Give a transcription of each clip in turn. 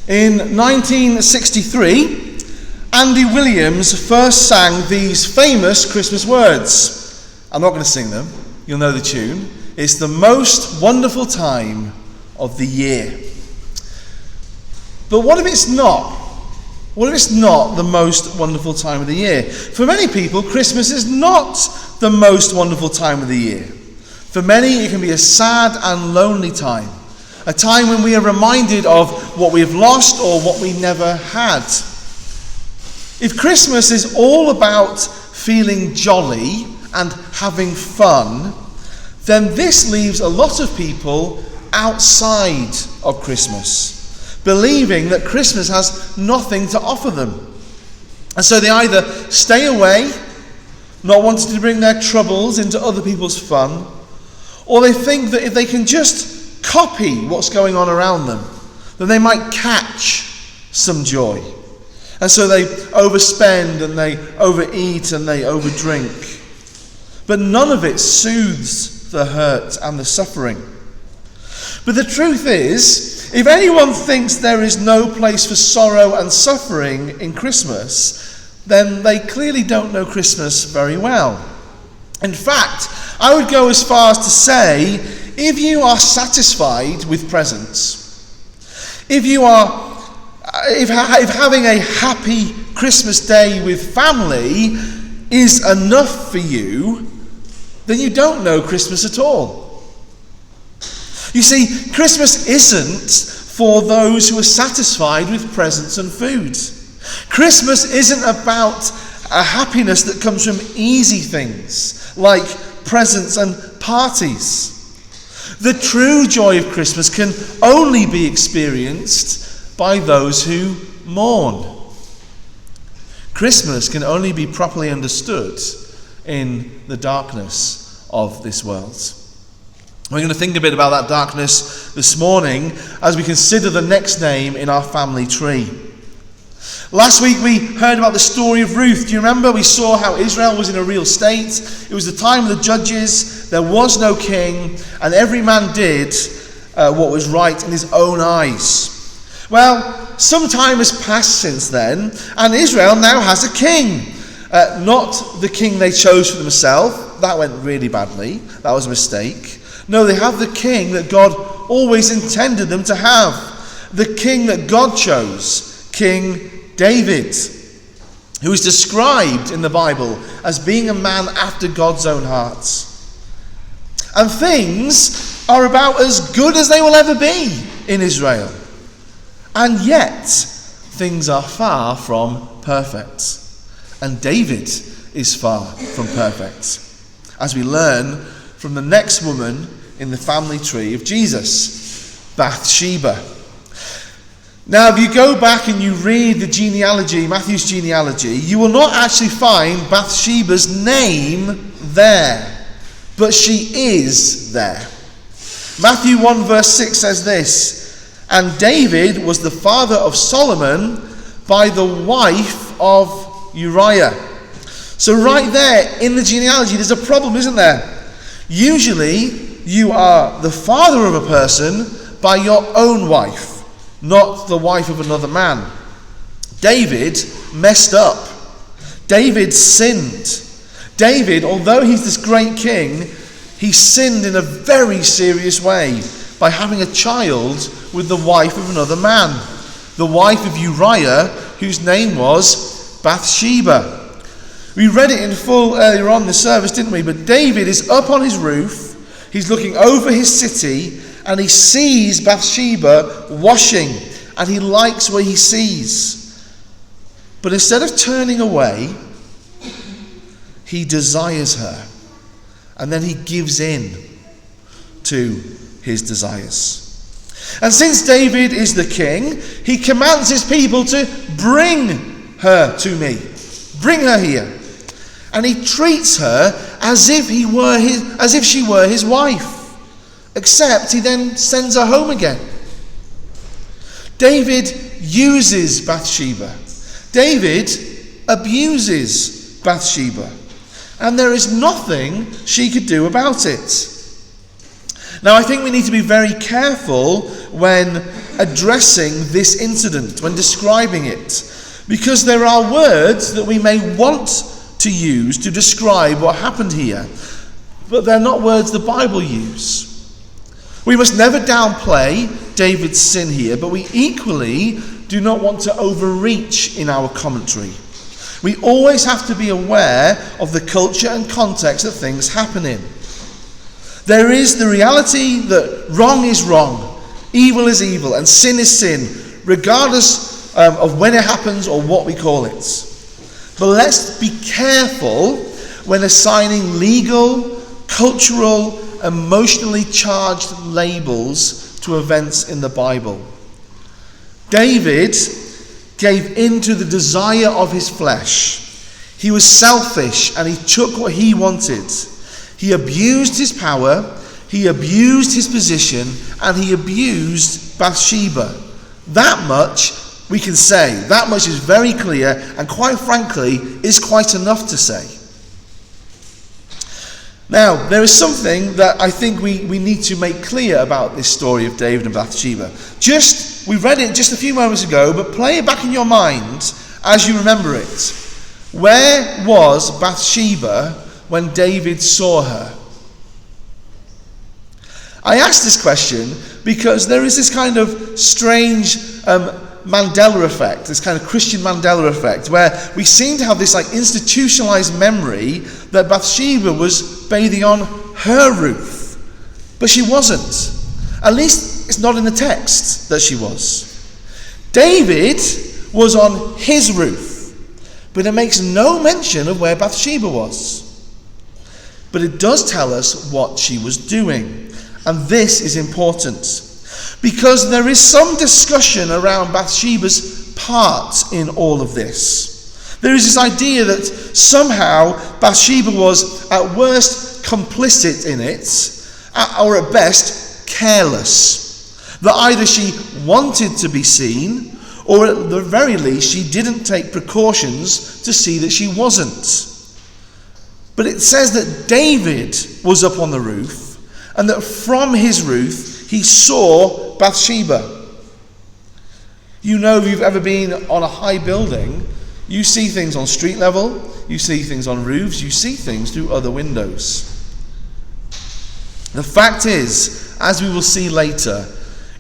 In 1963, Andy Williams first sang these famous Christmas words. I'm not going to sing them. You'll know the tune. It's the most wonderful time of the year. But what if it's not? What if it's not the most wonderful time of the year? For many people, Christmas is not the most wonderful time of the year. For many, it can be a sad and lonely time. A time when we are reminded of what we've lost or what we never had. If Christmas is all about feeling jolly and having fun, then this leaves a lot of people outside of Christmas, believing that Christmas has nothing to offer them. And so they either stay away, not wanting to bring their troubles into other people's fun, or they think that if they can just copy what's going on around them, then they might catch some joy. And so they overspend and they overeat and they overdrink. But none of it soothes the hurt and the suffering. But the truth is, if anyone thinks there is no place for sorrow and suffering in Christmas, then they clearly don't know Christmas very well. In fact, I would go as far as to say, if you are satisfied with presents, if having a happy Christmas day with family is enough for you, then you don't know Christmas at all. You see, Christmas isn't for those who are satisfied with presents and food. Christmas isn't about a happiness that comes from easy things like presents and parties. The true joy of Christmas can only be experienced by those who mourn. Christmas can only be properly understood in the darkness of this world. We're going to think a bit about that darkness this morning as we consider the next name in our family tree. Last week we heard about the story of Ruth. Do you remember? We saw how Israel was in a real state. It was the time of the judges. There was no king, and every man did what was right in his own eyes. Well, some time has passed since then, and Israel now has a king. Not the king they chose for themselves. That went really badly. That was a mistake. No, they have the king that God always intended them to have. The king that God chose, King David, who is described in the Bible as being a man after God's own heart. And things are about as good as they will ever be in Israel. And yet, things are far from perfect. And David is far from perfect, as we learn from the next woman in the family tree of Jesus, Bathsheba. Now, if you go back and you read the genealogy, Matthew's genealogy, you will not actually find Bathsheba's name there, but she is there. Matthew 1 verse 6 says this, "And David was the father of Solomon by the wife of Uriah." So right there in the genealogy, there's a problem, isn't there? Usually, you are the father of a person by your own wife, not the wife of another man. David messed up. David sinned. David, although he's this great king, he sinned in a very serious way by having a child with the wife of another man, the wife of Uriah, whose name was Bathsheba. We read it in full earlier on in the service, didn't we? But David is up on his roof, he's looking over his city, and he sees Bathsheba washing, and he likes what he sees. But instead of turning away, he desires her, and then he gives in to his desires. And since David is the king, he commands his people to bring her to me. Bring her here. And he treats her as if she were his wife. Except he then sends her home again. David uses Bathsheba. David abuses Bathsheba. And there is nothing she could do about it. Now, I think we need to be very careful when addressing this incident, when describing it, because there are words that we may want to use to describe what happened here, but they're not words the Bible uses. We must never downplay David's sin here, but we equally do not want to overreach in our commentary. We always have to be aware of the culture and context that things happen in. There is the reality that wrong is wrong, evil is evil, and sin is sin, regardless of when it happens or what we call it. But let's be careful when assigning legal, cultural, emotionally charged labels to events in the Bible. David gave in to the desire of his flesh. He was selfish and he took what he wanted. He abused his power, he abused his position, and he abused Bathsheba. That much we can say. That much is very clear, and quite frankly is quite enough to say. Now, there is something that I think we need to make clear about this story of David and Bathsheba. We read it just a few moments ago, but play it back in your mind as you remember it. Where was Bathsheba when David saw her? I ask this question because there is this kind of strange Mandela effect, this kind of Christian Mandela effect, where we seem to have this institutionalized memory that Bathsheba was bathing on her roof, but she wasn't. At least it's not in the text that she was. David was on his roof, but it makes no mention of where Bathsheba was. But it does tell us what she was doing, and this is important. Because there is some discussion around Bathsheba's part in all of this. There is this idea that somehow Bathsheba was at worst complicit in it, or at best careless. That either she wanted to be seen, or at the very least she didn't take precautions to see that she wasn't. But it says that David was up on the roof, and that from his roof he saw Bathsheba. You know, if you've ever been on a high building, you see things on street level, you see things on roofs, you see things through other windows. The fact is, as we will see later,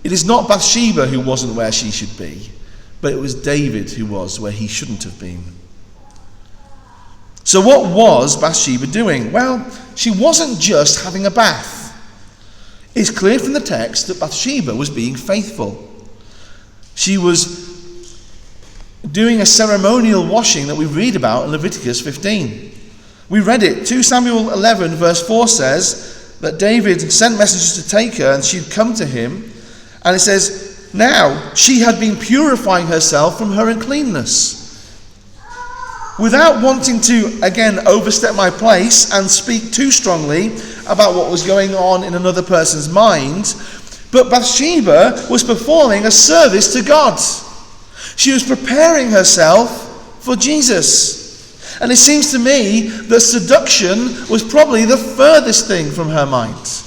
it is not Bathsheba who wasn't where she should be, but it was David who was where he shouldn't have been. So what was Bathsheba doing? Well, she wasn't just having a bath. It's clear from the text that Bathsheba was being faithful. She was doing a ceremonial washing that we read about in Leviticus 15. We read it. 2 Samuel 11 verse 4 says that David sent messengers to take her, and she'd come to him. And it says, now she had been purifying herself from her uncleanness. Without wanting to, again, overstep my place and speak too strongly about what was going on in another person's mind, but Bathsheba was performing a service to God. She was preparing herself for Jesus. And it seems to me that seduction was probably the furthest thing from her mind.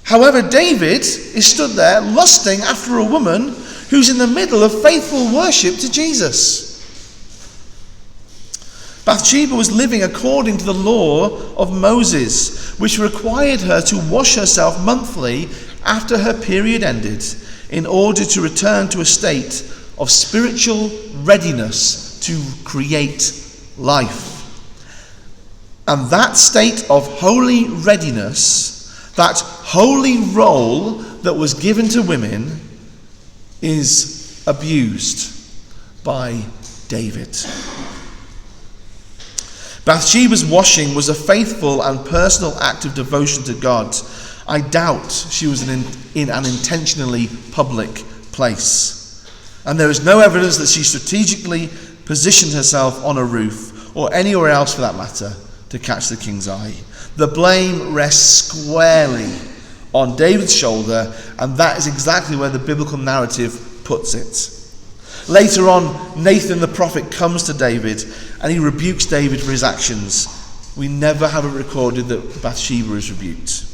However, David is stood there lusting after a woman who's in the middle of faithful worship to Jesus. Bathsheba was living according to the law of Moses, which required her to wash herself monthly after her period ended, in order to return to a state of spiritual readiness to create life. And that state of holy readiness, that holy role that was given to women, is abused by David. Bathsheba's washing was a faithful and personal act of devotion to God. I doubt she was in an intentionally public place. And there is no evidence that she strategically positioned herself on a roof, or anywhere else for that matter, to catch the king's eye. The blame rests squarely on David's shoulder, and that is exactly where the biblical narrative puts it. Later on, Nathan the prophet comes to David, and he rebukes David for his actions. We never have it recorded that Bathsheba is rebuked.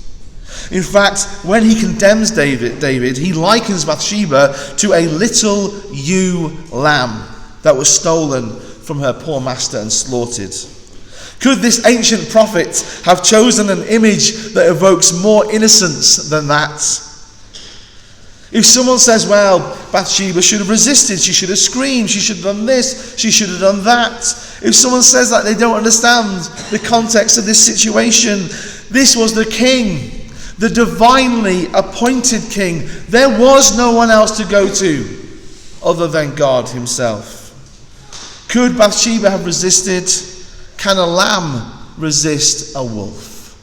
In fact, when he condemns David, he likens Bathsheba to a little ewe lamb that was stolen from her poor master and slaughtered. Could this ancient prophet have chosen an image that evokes more innocence than that? If someone says, well, Bathsheba should have resisted, she should have screamed, she should have done this, she should have done that. If someone says that, they don't understand the context of this situation. This was the king, the divinely appointed king. There was no one else to go to other than God himself. Could Bathsheba have resisted? Can a lamb resist a wolf?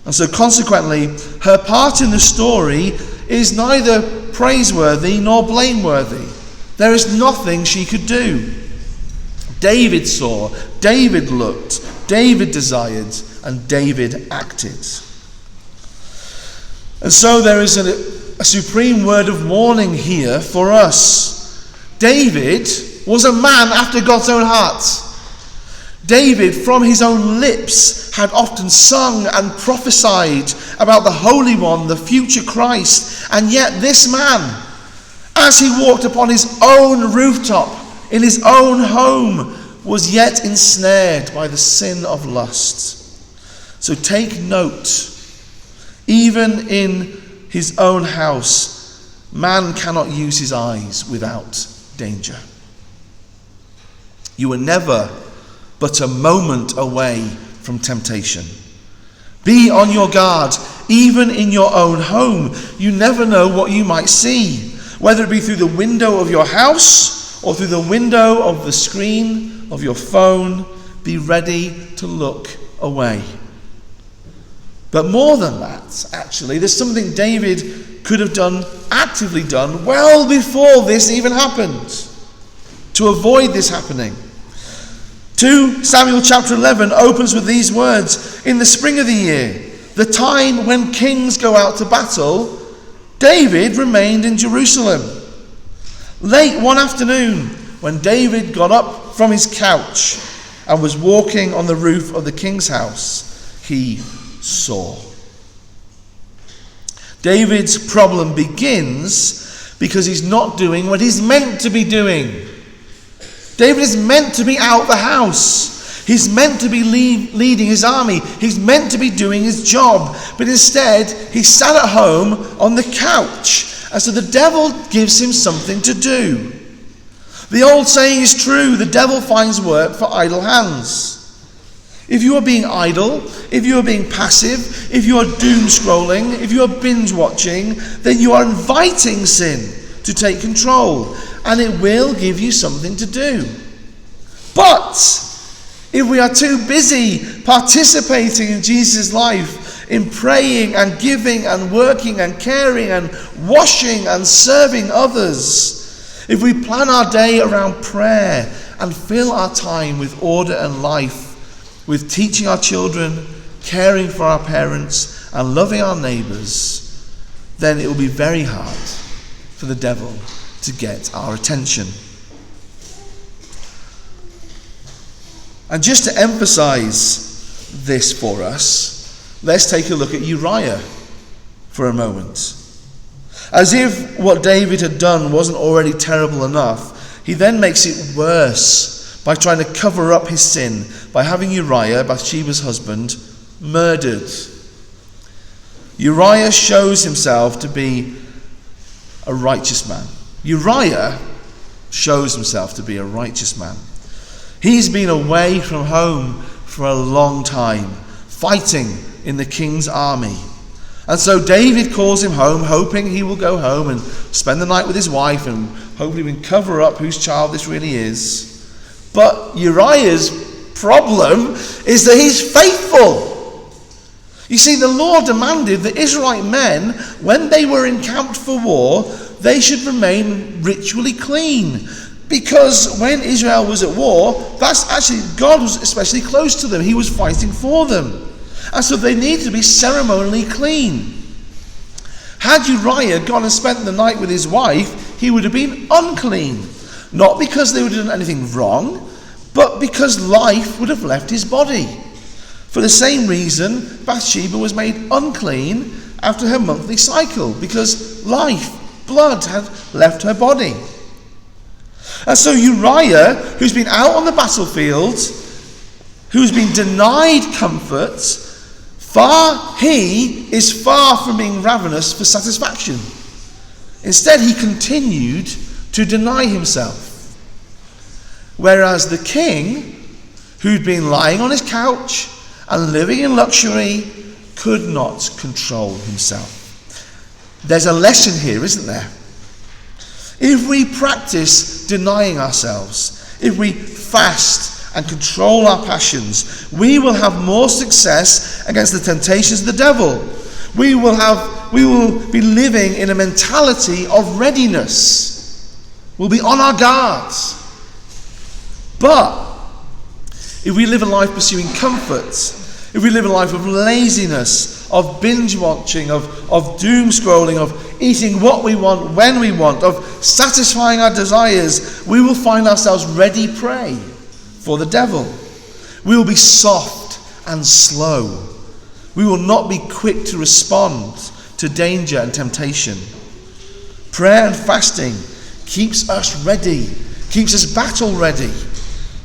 And so consequently, her part in the story is neither praiseworthy nor blameworthy. There is nothing she could do. David saw, David looked, David desired, and David acted. And so there is a supreme word of warning here for us. David was a man after God's own heart. David, from his own lips, had often sung and prophesied about the Holy One, the future Christ. And yet this man, as he walked upon his own rooftop, in his own home, was yet ensnared by the sin of lust. So take note, even in his own house, man cannot use his eyes without danger. You are never but a moment away from temptation. Be on your guard, even in your own home. You never know what you might see, whether it be through the window of your house or through the window of the screen of your phone. Be ready to look away. But more than that, actually, there's something David could have actively done well before this even happened, to avoid this happening. 2 Samuel chapter 11 opens with these words: in the spring of the year, the time when kings go out to battle, David remained in Jerusalem. Late one afternoon, when David got up from his couch and was walking on the roof of the king's house, he saw. David's problem begins because he's not doing what he's meant to be doing. David is meant to be out the house. He's meant to be leading his army. He's meant to be doing his job. But instead, he sat at home on the couch. And so the devil gives him something to do. The old saying is true: the devil finds work for idle hands. If you are being idle, if you are being passive, if you are doom scrolling, if you are binge watching, then you are inviting sin to take control, and it will give you something to do. But if we are too busy participating in Jesus' life, in praying and giving and working and caring and washing and serving others, if we plan our day around prayer and fill our time with order and life, with teaching our children, caring for our parents, and loving our neighbours, then it will be very hard for the devil to get our attention. And just to emphasize this for us, let's take a look at Uriah for a moment. As if what David had done wasn't already terrible enough, he then makes it worse by trying to cover up his sin by having Uriah, Bathsheba's husband, murdered. Uriah shows himself to be a righteous man. Uriah shows himself to be a righteous man. He's been away from home for a long time, fighting in the king's army. And so David calls him home, hoping he will go home and spend the night with his wife, and hopefully we can cover up whose child this really is. But Uriah's problem is that he's faithful. You see, the law demanded that Israelite men, when they were encamped for war, they should remain ritually clean. Because when Israel was at war, that's actually, God was especially close to them. He was fighting for them. And so they needed to be ceremonially clean. Had Uriah gone and spent the night with his wife, he would have been unclean. Not because they would have done anything wrong, but because life would have left his body. For the same reason, Bathsheba was made unclean after her monthly cycle, because blood had left her body. And so Uriah, who's been out on the battlefield, who's been denied comfort, he is far from being ravenous for satisfaction. Instead, he continued to deny himself. Whereas the king, who'd been lying on his couch and living in luxury, could not control himself. There's a lesson here, isn't there? If we practice denying ourselves, if we fast and control our passions, we will have more success against the temptations of the devil. We will be living in a mentality of readiness. We'll be on our guards. But if we live a life pursuing comfort, if we live a life of laziness, of binge watching, of doom scrolling, of eating what we want when we want, of satisfying our desires, we will find ourselves ready prey for the devil. We will be soft and slow. We will not be quick to respond to danger and temptation. Prayer and fasting keeps us ready, keeps us battle ready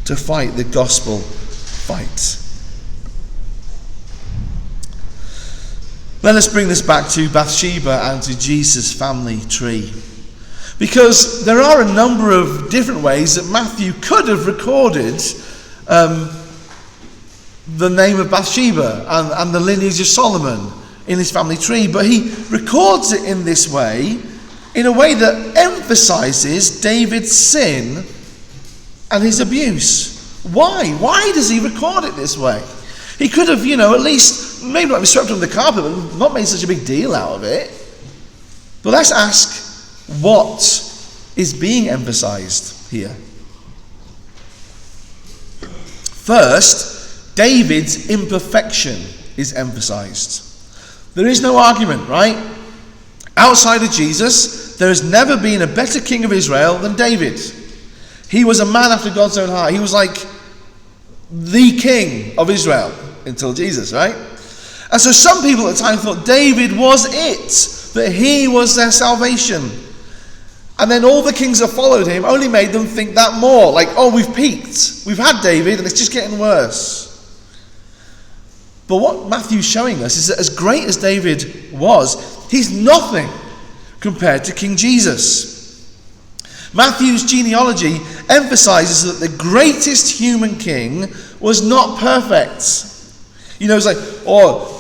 to fight the gospel fight. Let us bring this back to Bathsheba and to Jesus' family tree. Because there are a number of different ways that Matthew could have recorded the name of Bathsheba and the lineage of Solomon in his family tree. But he records it in this way, in a way that emphasizes David's sin and his abuse. Why? Why does he record it this way? He could have, at least, maybe not be swept under the carpet, but not made such a big deal out of it. But let's ask, what is being emphasized here? First, David's imperfection is emphasized. There is no argument, right? Outside of Jesus, there has never been a better king of Israel than David. He was a man after God's own heart. He was like the king of Israel until Jesus, right? And so some people at the time thought David was it, that he was their salvation. And then all the kings that followed him only made them think that more. Like, we've peaked. We've had David and it's just getting worse. But what Matthew's showing us is that as great as David was, he's nothing compared to King Jesus. Matthew's genealogy emphasizes that the greatest human king was not perfect. It's like,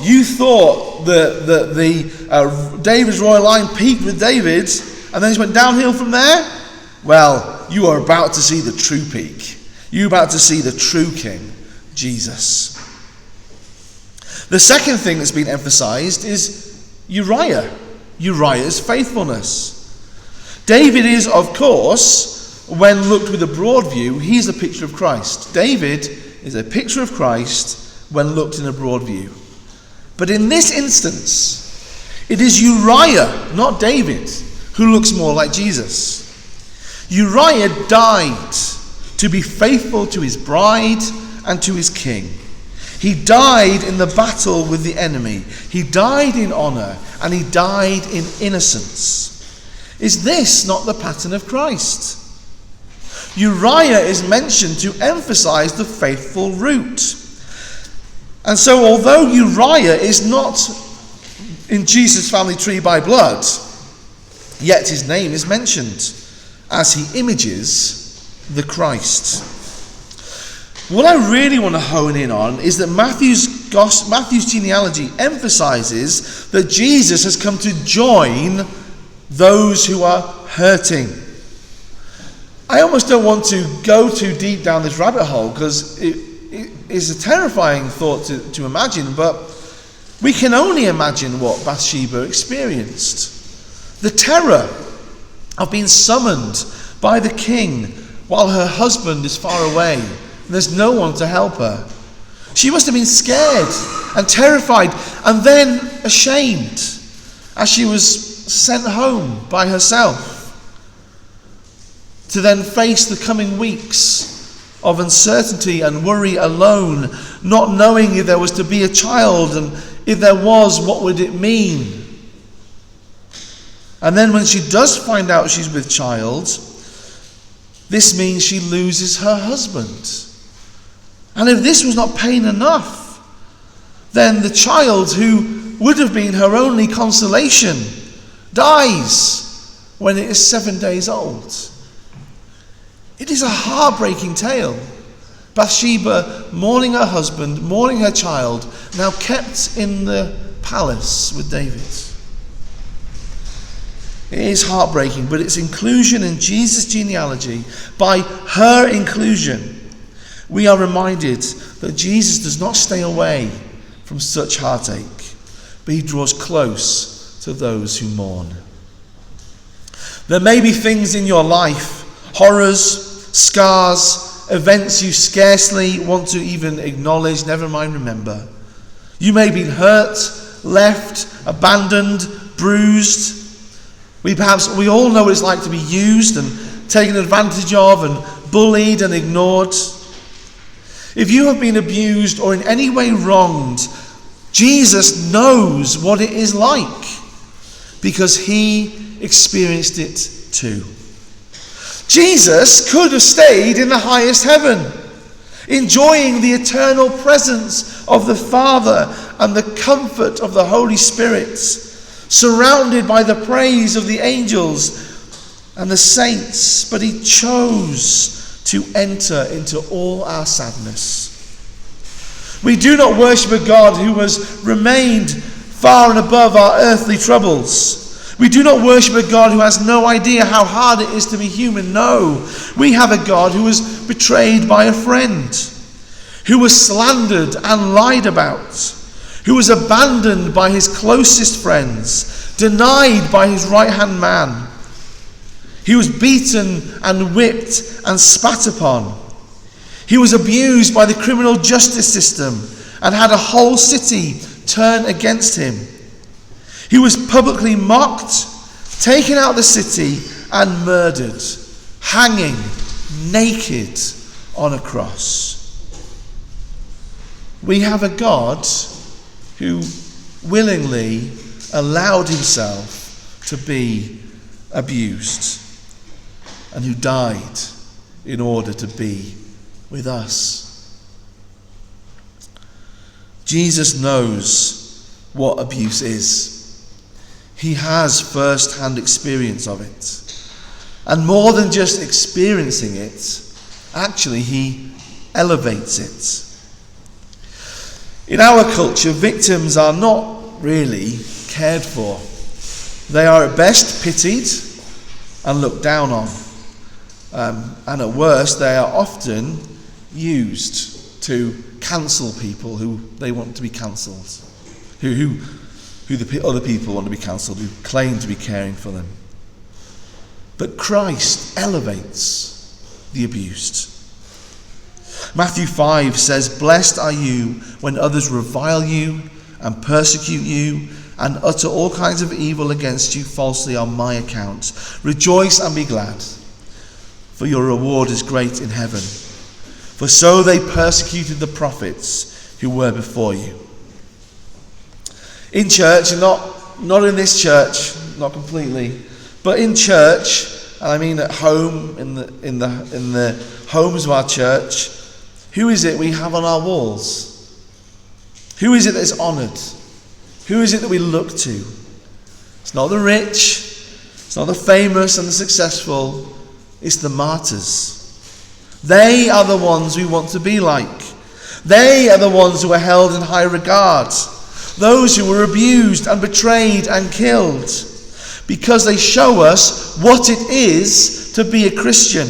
you thought that David's royal line peaked with David and then just went downhill from there? Well, you are about to see the true peak. You're about to see the true king, Jesus. The second thing that's been emphasized is Uriah's faithfulness. David is, of course, when looked with a broad view, he's a picture of Christ. David is a picture of Christ when looked in a broad view. But in this instance, it is Uriah, not David, who looks more like Jesus. Uriah died to be faithful to his bride and to his king. He died in the battle with the enemy. He died in honor and he died in innocence. Is this not the pattern of Christ? Uriah is mentioned to emphasize the faithful root. And so although Uriah is not in Jesus' family tree by blood, yet his name is mentioned as he images the Christ. What I really want to hone in on is that Matthew's genealogy emphasizes that Jesus has come to join those who are hurting. I almost don't want to go too deep down this rabbit hole because it is a terrifying thought to imagine, but we can only imagine what Bathsheba experienced. The terror of being summoned by the king while her husband is far away and there's no one to help her. She must have been scared and terrified and then ashamed as she was sent home by herself to then face the coming weeks of uncertainty and worry alone, not knowing if there was to be a child, and if there was, what would it mean? And then when she does find out she's with child, this means she loses her husband. And if this was not pain enough, then the child who would have been her only consolation dies when it is 7 days old. It is a heartbreaking tale. Bathsheba mourning her husband, mourning her child, now kept in the palace with David. It is heartbreaking, but its inclusion in Jesus' genealogy, by her inclusion, we are reminded that Jesus does not stay away from such heartache, but he draws close to those who mourn. There may be things in your life, horrors, scars, events you scarcely want to even acknowledge, never mind remember. You may be hurt, left, abandoned, bruised. We all know what it's like to be used and taken advantage of and bullied and ignored. If you have been abused or in any way wronged, Jesus knows what it is like because he experienced it too. Jesus could have stayed in the highest heaven, enjoying the eternal presence of the Father and the comfort of the Holy Spirit, surrounded by the praise of the angels and the saints, but he chose to enter into all our sadness. We do not worship a God who has remained far and above our earthly troubles. We do not worship a God who has no idea how hard it is to be human. No, we have a God who was betrayed by a friend, who was slandered and lied about, who was abandoned by his closest friends, denied by his right-hand man. He was beaten and whipped and spat upon. He was abused by the criminal justice system and had a whole city turn against him. He was publicly mocked, taken out of the city and murdered, hanging naked on a cross. We have a God who willingly allowed himself to be abused and who died in order to be with us. Jesus knows what abuse is. He has first-hand experience of it. And more than just experiencing it, actually he elevates it. In our culture, victims are not really cared for. They are at best pitied and looked down on. And at worst, they are often used to cancel people who they want to be cancelled, who the other people want to be cancelled, who claim to be caring for them. But Christ elevates the abused. Matthew 5 says, "Blessed are you when others revile you and persecute you and utter all kinds of evil against you falsely on my account. Rejoice and be glad, for your reward is great in heaven. For so they persecuted the prophets who were before you." In church, and not in this church, not completely, but in church, and I mean at home, in the homes of our church, who is it we have on our walls? Who is it that is honoured? Who is it that we look to? It's not the rich, it's not the famous and the successful, it's the martyrs. They are the ones we want to be like. They are the ones who are held in high regard. Those who were abused and betrayed and killed, because they show us what it is to be a Christian.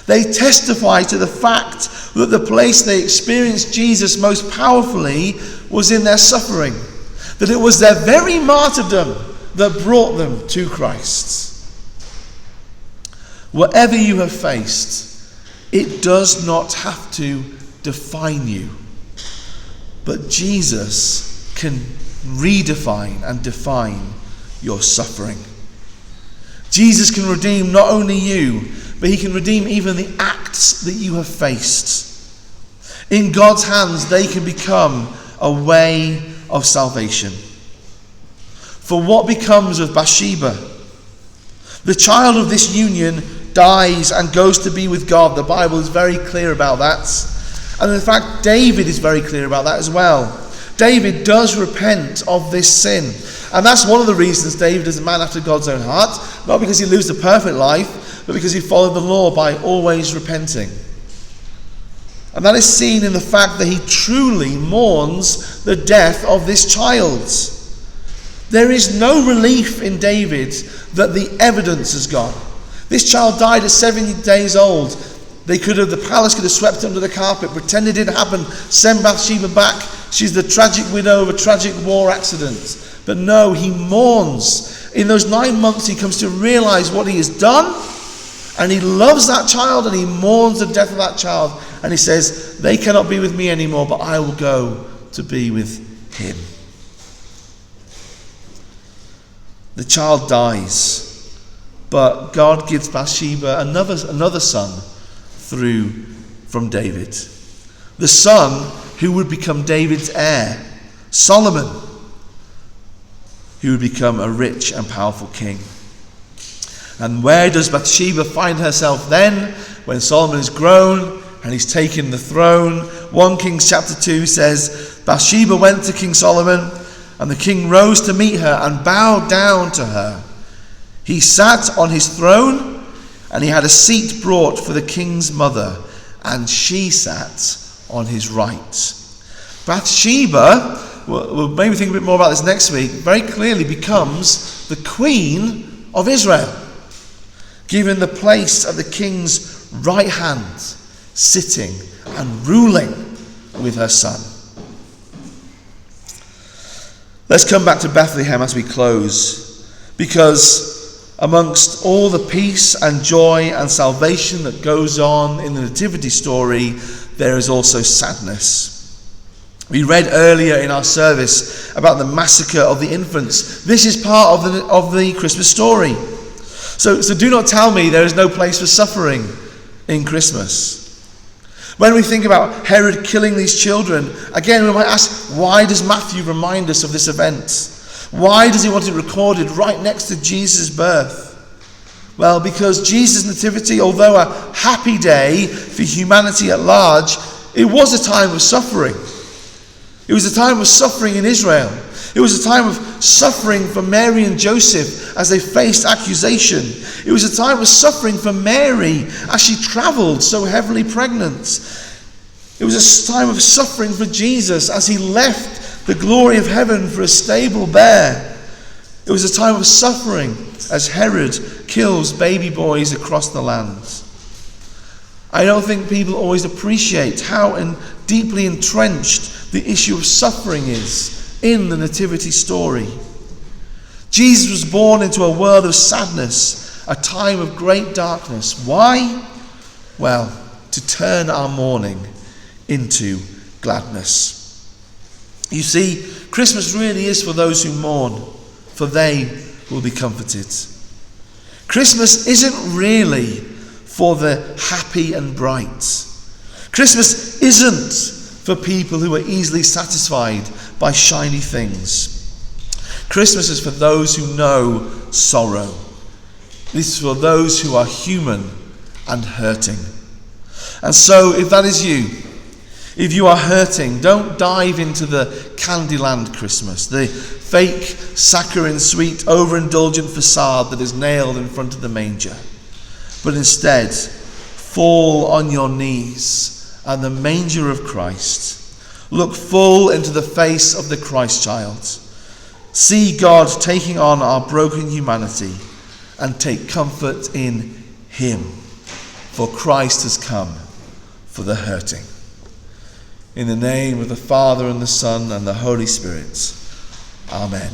They testify to the fact that the place they experienced Jesus most powerfully was in their suffering, that it was their very martyrdom that brought them to Christ. Whatever you have faced, it does not have to define you, but Jesus can redefine and define your suffering. Jesus can redeem not only you, but he can redeem even the act acts that you have faced. In God's hands, they can become a way of salvation. For what becomes of Bathsheba? The child of this union dies and goes to be with God. The Bible is very clear about that. And in fact, David is very clear about that as well. David does repent of this sin. And that's one of the reasons David is a man after God's own heart. Not because he lives a perfect life, but because he followed the law by always repenting. And that is seen in the fact that he truly mourns the death of this child. There is no relief in David that the evidence has gone. This child died at 70 days old. The palace could have swept under the carpet, pretend it didn't happen, send Bathsheba back. She's the tragic widow of a tragic war accident. But no, he mourns. In those 9 months, he comes to realize what he has done, and he loves that child, and he mourns the death of that child. And he says, they cannot be with me anymore, but I will go to be with him. The child dies, but God gives Bathsheba another son from David. The son who would become David's heir, Solomon, who would become a rich and powerful king. And where does Bathsheba find herself then, when Solomon is grown and he's taken the throne? 1 Kings chapter 2 says, Bathsheba went to King Solomon, and the king rose to meet her and bowed down to her. He sat on his throne, and he had a seat brought for the king's mother, and she sat on his right. Bathsheba, we'll maybe think a bit more about this next week, very clearly becomes the queen of Israel, given the place at the king's right hand, sitting and ruling with her son. Let's come back to Bethlehem as we close, because amongst all the peace and joy and salvation that goes on in the nativity story, there is also sadness. We read earlier in our service about the massacre of the infants. This is part of the Christmas story. So do not tell me there is no place for suffering in Christmas. When we think about Herod killing these children, again we might ask, why does Matthew remind us of this event? Why does he want it recorded right next to Jesus' birth? Well, because Jesus' nativity, although a happy day for humanity at large, it was a time of suffering. It was a time of suffering in Israel. It was a time of suffering for Mary and Joseph as they faced accusation. It was a time of suffering for Mary as she travelled so heavily pregnant. It was a time of suffering for Jesus as he left the glory of heaven for a stable bear. It was a time of suffering as Herod kills baby boys across the land. I don't think people always appreciate how deeply entrenched the issue of suffering is in the nativity story. Jesus was born into a world of sadness, a time of great darkness. Why? Well, to turn our mourning into gladness. You see, Christmas really is for those who mourn, for they will be comforted. Christmas isn't really for the happy and bright. Christmas isn't for people who are easily satisfied by shiny things. Christmas is for those who know sorrow. This is for those who are human and hurting. And so, if that is you, if you are hurting, don't dive into the Candyland Christmas, the fake saccharine sweet overindulgent facade that is nailed in front of the manger. But instead, fall on your knees at the manger of Christ. Look full into the face of the Christ child. See God taking on our broken humanity and take comfort in him. For Christ has come for the hurting. In the name of the Father and the Son and the Holy Spirit. Amen.